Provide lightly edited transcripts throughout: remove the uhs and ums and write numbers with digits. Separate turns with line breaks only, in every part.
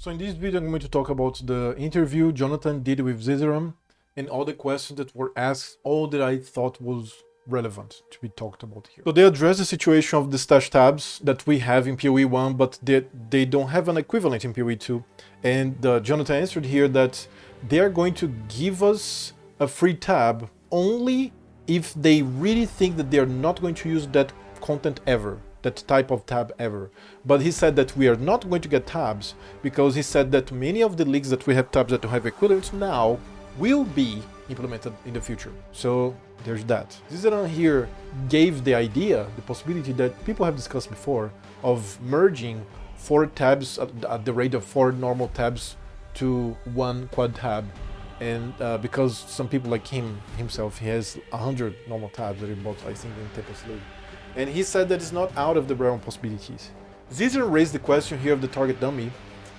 So in this video, I'm going to talk about the interview Jonathan did with Zizeram and all the questions that were asked, all that I thought was relevant to be talked about here. So they address the situation of the stash tabs that we have in PoE 1, but they don't have an equivalent in PoE 2. And Jonathan answered here that they are going to give us a free tab only if they really think that they are not going to use that content ever, that type of tab ever. But he said that we are not going to get tabs because he said that many of the leagues that we have tabs that have equivalents now will be implemented in the future. So there's that. Zizeran here gave the idea, the possibility that people have discussed before of merging 4 tabs at the rate of 4 normal tabs to 1 quad tab. And because some people like himself, he has 100 normal tabs that he bought, I think, in Tempest League. And he said that it's not out of the realm of possibilities. Zizer raised the question here of the target dummy,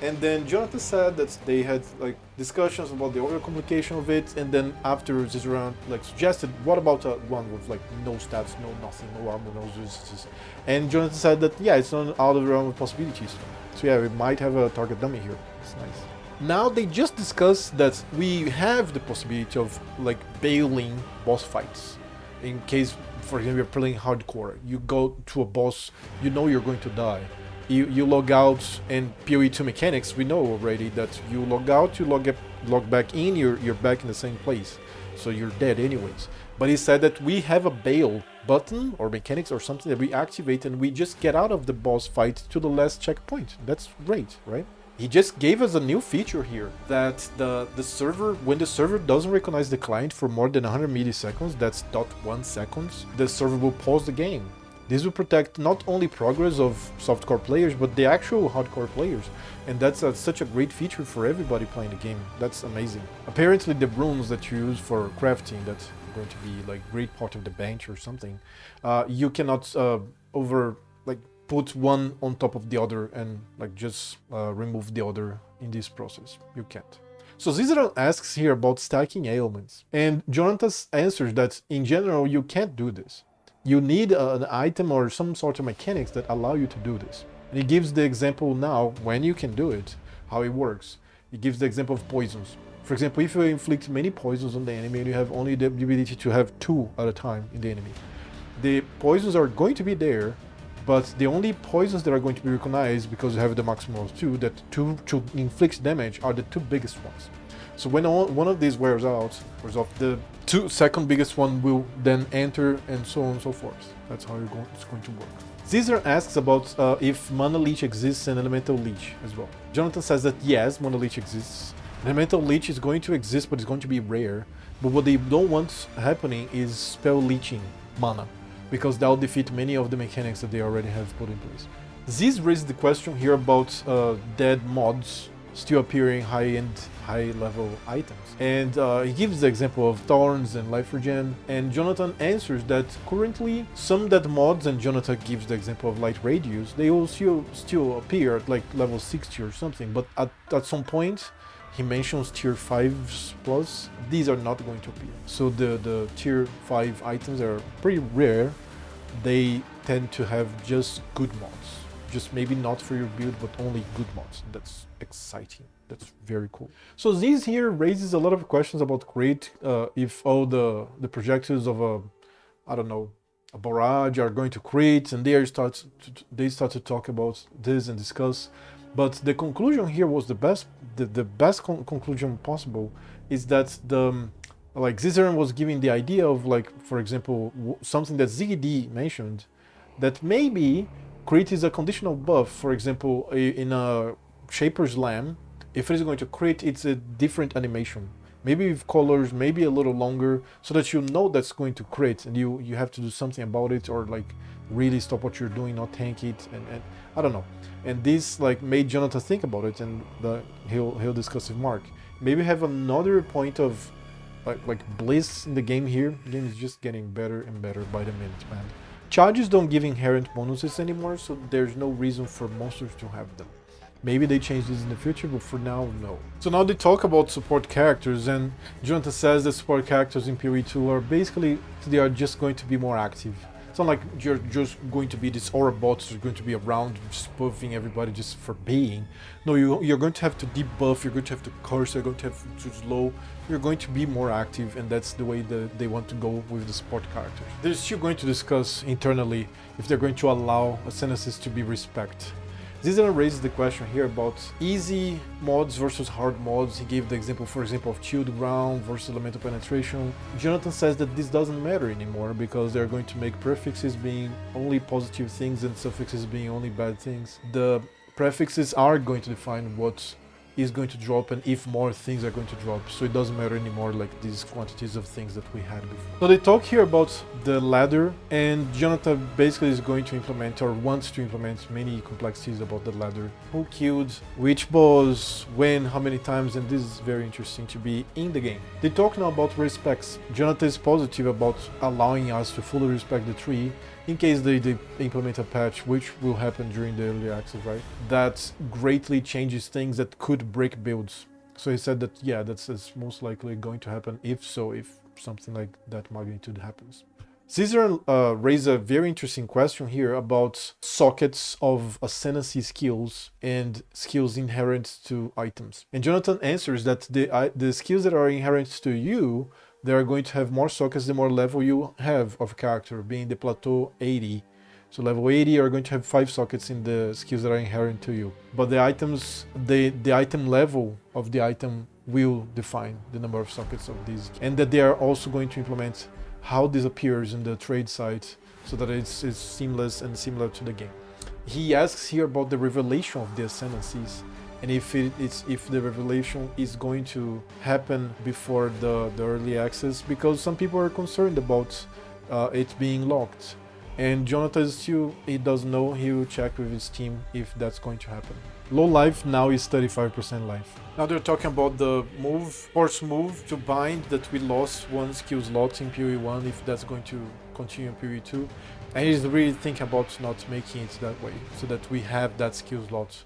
and then Jonathan said that they had like discussions about the overcomplication of it, and then after Zizer like suggested, what about one with like no stats, no nothing, no armor, no resistances? And Jonathan said that yeah, it's not out of the realm of possibilities. So yeah, we might have a target dummy here. It's nice. Now they just discussed that we have the possibility of like bailing boss fights. In case, for example, you're playing hardcore, you go to a boss, you know you're going to die. You log out, and PoE 2 mechanics, we know already that you log out, you log back in, you're back in the same place. So you're dead anyways. But he said that we have a bail button or mechanics or something that we activate and we just get out of the boss fight to the last checkpoint. That's great, right? He just gave us a new feature here that the server, when the server doesn't recognize the client for more than 100 milliseconds, that's 0.1 seconds, the server will pause the game. This will protect not only progress of softcore players, but the actual hardcore players. And that's such a great feature for everybody playing the game. That's amazing. Apparently the runes that you use for crafting, that's going to be like great part of the bench or something, you cannot put one on top of the other and like just remove the other in this process. You can't. So Zizeran asks here about stacking ailments, and Jonathan answers that in general you can't do this. You need an item or some sort of mechanics that allow you to do this. And he gives the example now when you can do it, how it works. He gives the example of poisons. For example, if you inflict many poisons on the enemy and you have only the ability to have 2 at a time in the enemy, the poisons are going to be there, but the only poisons that are going to be recognized, because you have the maximum of 2, that to inflict damage are the 2 biggest ones. So when one of these wears off, the second biggest one will then enter, and so on and so forth. That's how it's going to work. Caesar asks about if Mana Leech exists and Elemental Leech as well. Jonathan says that yes, Mana Leech exists. Elemental Leech is going to exist, but it's going to be rare. But what they don't want happening is spell leeching mana, because that will defeat many of the mechanics that they already have put in place. Ziz raised the question here about dead mods still appearing high-end, high-level items. And he gives the example of Thorns and Life Regen, and Jonathan answers that currently some dead mods, and Jonathan gives the example of Light Radius, they will still appear at like level 60 or something, but at some point, he mentions tier 5s plus, these are not going to appear. So the tier 5 items are pretty rare. They tend to have just good mods. Just maybe not for your build, but only good mods. That's exciting. That's very cool. So this here raises a lot of questions about Crate, if all the projectiles of a barrage are going to Crate, and they start to talk about this and discuss. But the conclusion here was the best conclusion possible is that Zizeran was giving the idea of, like, for example, something that GGG mentioned, that maybe crit is a conditional buff. For example, in a Shaper's Lamb, if it is going to crit, it's a different animation. Maybe with colors, maybe a little longer, so that you know that's going to crit, and you have to do something about it, or like really stop what you're doing, not tank it, and I don't know. And this like made Jonathan think about it, and he'll discuss with Mark. Maybe have another point of like bliss in the game here. The game is just getting better and better by the minute, man. Charges don't give inherent bonuses anymore, so there's no reason for monsters to have them. Maybe they change this in the future, but for now, no. So now they talk about support characters, and Jonathan says that support characters in PoE 2 are basically, they are just going to be more active. It's not like you're just going to be this aura bot who's going to be around just buffing everybody just for being. No, you're going to have to debuff, you're going to have to curse, you're going to have to slow, you're going to be more active, and that's the way that they want to go with the support characters. They're still going to discuss internally if they're going to allow ascendancies to be respect. Zizan raises the question here about easy mods versus hard mods. He gave the example, for example, of chilled ground versus elemental penetration. Jonathan says that this doesn't matter anymore because they're going to make prefixes being only positive things and suffixes being only bad things. The prefixes are going to define what is going to drop and if more things are going to drop, so it doesn't matter anymore like these quantities of things that we had before. So they talk here about the ladder, and Jonathan basically is going to implement or wants to implement many complexities about the ladder. Who killed which boss, when, how many times, and this is very interesting to be in the game. They talk now about respects. Jonathan is positive about allowing us to fully respect the tree in case they implement a patch, which will happen during the early access, right? That greatly changes things that could break builds. So he said that, yeah, that's most likely going to happen if something like that magnitude happens. Caesar raised a very interesting question here about sockets of ascendancy skills and skills inherent to items. And Jonathan answers that the skills that are inherent to you, they are going to have more sockets the more level you have of character, being the plateau 80. So level 80 are going to have 5 sockets in the skills that are inherent to you. But the items, the item level of the item will define the number of sockets of these. And that they are also going to implement how this appears in the trade site so that it's seamless and similar to the game. He asks here about the revelation of the ascendancies, and if the revelation is going to happen before the early access, because some people are concerned about it being locked. And Jonathan still, he doesn't know, he will check with his team if that's going to happen. Low life now is 35% life. Now they're talking about the force move to bind that we lost one skill slot in PoE 1, if that's going to continue in PoE 2. And he's really thinking about not making it that way, so that we have that skill slot,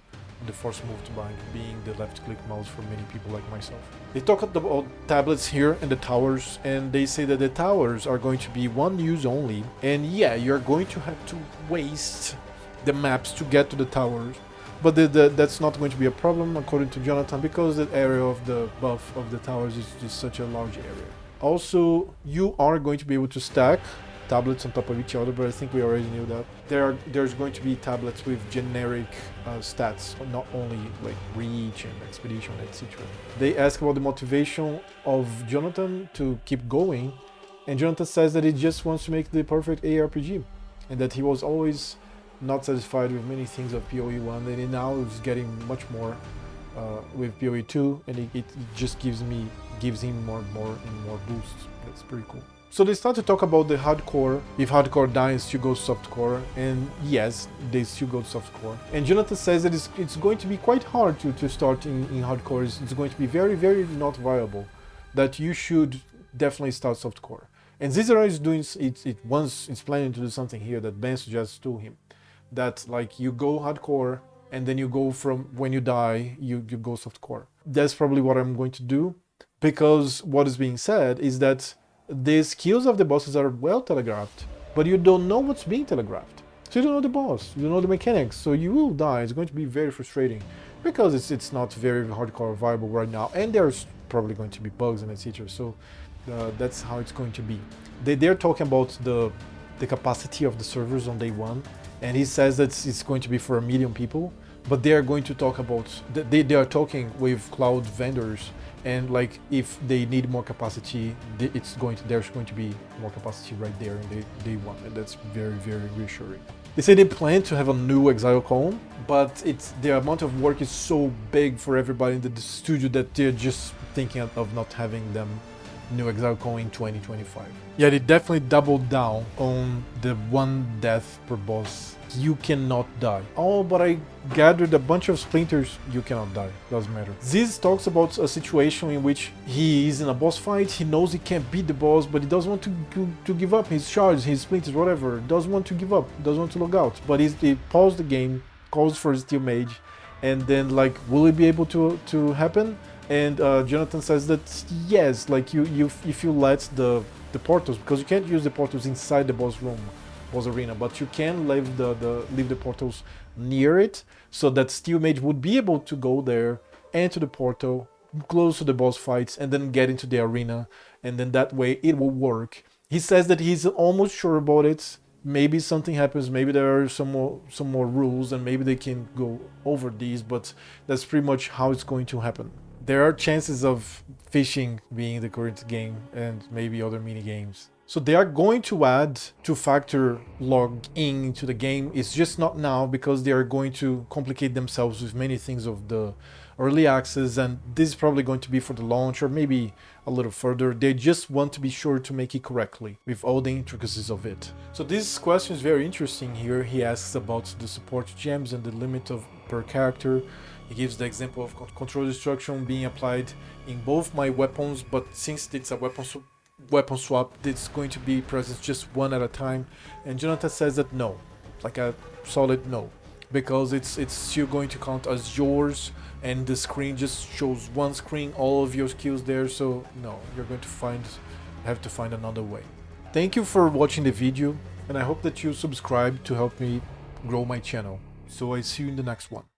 the force move to bind, being the left click mouse for many people like myself. They talk about tablets here and the towers, and they say that the towers are going to be one use only, and yeah, you're going to have to waste the maps to get to the towers, but that's not going to be a problem according to Jonathan, because the area of the buff of the towers is just such a large area. Also, you are going to be able to stack tablets on top of each other, but I think we already knew that. There's going to be tablets with generic stats, not only like reach and expedition, etc. They ask about the motivation of Jonathan to keep going, and Jonathan says that he just wants to make the perfect ARPG, and that he was always not satisfied with many things of PoE 1, and he now is getting much more with PoE 2, and it just gives him more and more boosts. That's pretty cool. So they start to talk about the hardcore. If hardcore dies, still goes softcore, and yes, they still go softcore. And Jonathan says that it's going to be quite hard to start in hardcore. It's going to be very, very not viable. That you should definitely start softcore. And Zizara is doing it once. It's planning to do something here that Ben suggests to him, that like you go hardcore and then you go from when you die you go softcore. That's probably what I'm going to do, because what is being said is that the skills of the bosses are well telegraphed, but you don't know what's being telegraphed. So you don't know the boss, you don't know the mechanics, so you will die. It's going to be very frustrating because it's not very hardcore viable right now, and there's probably going to be bugs and etc. So that's how it's going to be. They're talking about the capacity of the servers on day 1, and he says that it's going to be for 1 million people, but they are going to talk about, they are talking with cloud vendors, and like if they need more capacity, there's going to be more capacity right there in day 1, and that's very, very reassuring. They say they plan to have a new Exile column, but the amount of work is so big for everybody in the studio that they're just thinking of not having them new Exile column in 2025. Yeah, they definitely doubled down on the 1 death per boss. You cannot die. Oh, but I gathered a bunch of splinters. You cannot die. Doesn't matter. Ziz talks about a situation in which he is in a boss fight. He knows he can't beat the boss, but he doesn't want to give up his shards, his splinters, whatever. Doesn't want to give up. Doesn't want to log out. But he paused the game, calls for his Steel Mage, and then like, will it be able to happen? And Jonathan says that yes, like if you let the portals, because you can't use the portals inside the boss room, boss arena, but you can leave the portals near it, so that steel mage would be able to go there, enter the portal, close to the boss fights, and then get into the arena, and then that way it will work. He says that he's almost sure about it. Maybe something happens, maybe there are some more rules, and maybe they can go over these, but that's pretty much how it's going to happen. There are chances of fishing being the current game and maybe other mini games. So they are going to add two-factor log in into the game. It's just not now because they are going to complicate themselves with many things of the early access, and this is probably going to be for the launch or maybe a little further. They just want to be sure to make it correctly with all the intricacies of it. So this question is very interesting here. He asks about the support gems and the limit of per character. He gives the example of control destruction being applied in both my weapons, but since it's a weapon swap, it's going to be present just one at a time. And Jonathan says that no, like a solid no, because it's still going to count as yours, and the screen just shows one screen, all of your skills there. So no, you're going to have to find another way. Thank you for watching the video, and I hope that you subscribe to help me grow my channel. So I see you in the next one.